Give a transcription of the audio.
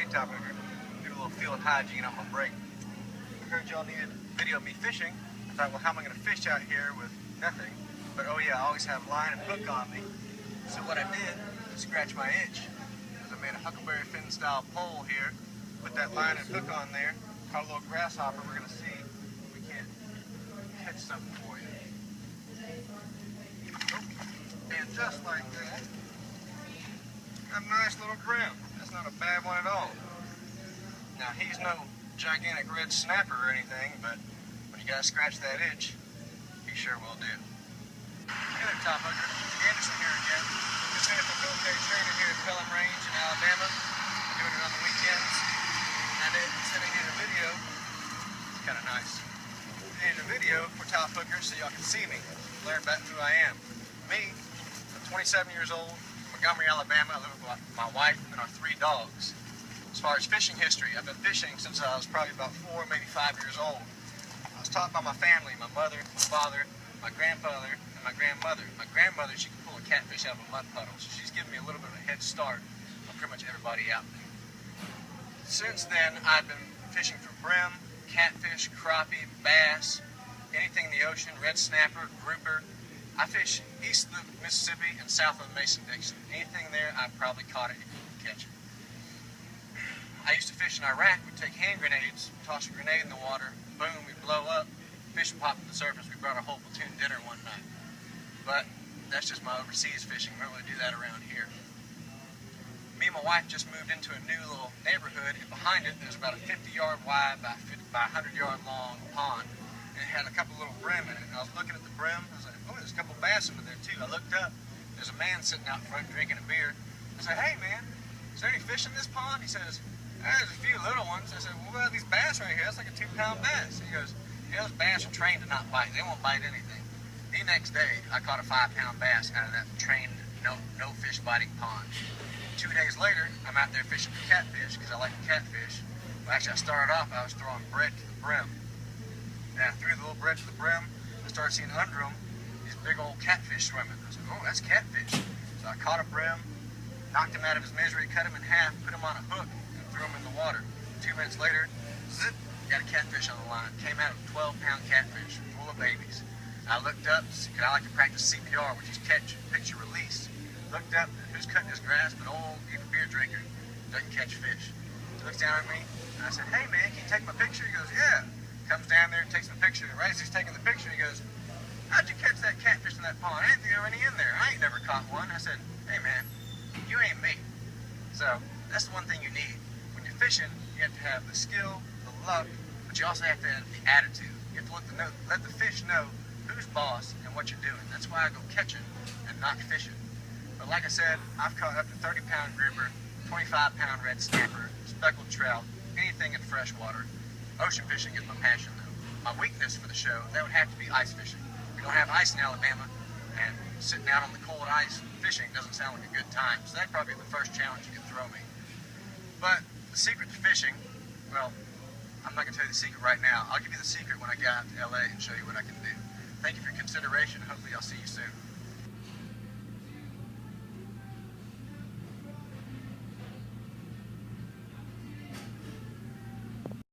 Hey, top hooker. Do a little field hygiene on my break. I heard y'all needed a video of me fishing. I thought, well, how am I going to fish out here with nothing? But oh yeah, I always have line and hook on me. So what I did to scratch my itch is I made a huckleberry fin style pole here. Put that line and hook on there. Caught a little grasshopper. We're going to see if we can't catch something for you. Oh, and just like that, got a nice little brim. That's not a bad one at all. Now, he's no gigantic red snapper or anything, but when you gotta scratch that itch, he sure will do. Hey there, top hooker. Anderson here again. Just finished a military trainer here at Pelham Range in Alabama. Doing it on the weekends. And I said I needed a video. It's kind of nice. I needed a video for top hookers so y'all can see me. Learn about who I am. Me, I'm 27 years old. Montgomery, Alabama. I live with my wife and our 3 dogs. As far as fishing history, I've been fishing since I was probably about 4, maybe 5 years old. I was taught by my family, my mother, my father, my grandfather, and my grandmother. My grandmother, she can pull a catfish out of a mud puddle, so she's given me a little bit of a head start on pretty much everybody out there. Since then, I've been fishing for brim, catfish, crappie, bass, anything in the ocean, red snapper, grouper. I fish east of the Mississippi and south of the Mason-Dixon. Anything there, I've probably caught it if you can catch it. I used to fish in Iraq. We'd take hand grenades, toss a grenade in the water, boom, we'd blow up, fish would pop to the surface. We brought a whole platoon dinner one night. But that's just my overseas fishing. We don't really do that around here. Me and my wife just moved into a new little neighborhood, and behind it there's about a 50-yard wide by 100-yard long pond. And it had a couple little brim in it. And I was looking at the brim. I was like, oh, there's a couple bass over there too. I looked up. There's a man sitting out front drinking a beer. I said, hey man, is there any fish in this pond? He says, there's a few little ones. I said, well, what about these bass right here? That's like a 2-pound bass. He goes, yeah, those bass are trained to not bite. They won't bite anything. The next day, I caught a 5-pound bass out of that trained, no fish biting pond. 2 days later, I'm out there fishing for catfish because I like to catfish. Well, actually, I started off, I was throwing bread to the brim. And I threw the little bread to the brim. I started seeing under them these big old catfish swimming. I said, oh, that's catfish. So I caught a brim, knocked him out of his misery, cut him in half, put him on a hook, and threw him in the water. 2 minutes later, zip, got a catfish on the line. Came out with a 12-pound catfish full of babies. I looked up, because I like to practice CPR, which is catch, picture, release. Looked up, who's cutting his grass, but old, even beer drinker, doesn't catch fish. He looks down at me, and I said, hey man, can you take my picture? He goes, yeah. Comes down there and takes my picture, and right as he's taking the picture, he goes, how'd you catch that catfish in that pond? I didn't think there were any in there. I ain't never caught one. I said, hey man, you ain't me. So, that's the one thing you need. When you're fishing, you have to have the skill, the luck, but you also have to have the attitude. You have to let the fish know who's boss and what you're doing. That's why I go catching and not fishing. But like I said, I've caught up to 30-pound grouper, 25-pound red snapper, speckled trout, anything in freshwater. Ocean fishing is my passion, though. My weakness for the show, that would have to be ice fishing. We don't have ice in Alabama, and sitting out on the cold ice fishing doesn't sound like a good time. So that'd probably be the first challenge you could throw me. But the secret to fishing, well, I'm not going to tell you the secret right now. I'll give you the secret when I get out to LA and show you what I can do. Thank you for your consideration. Hopefully I'll see you soon.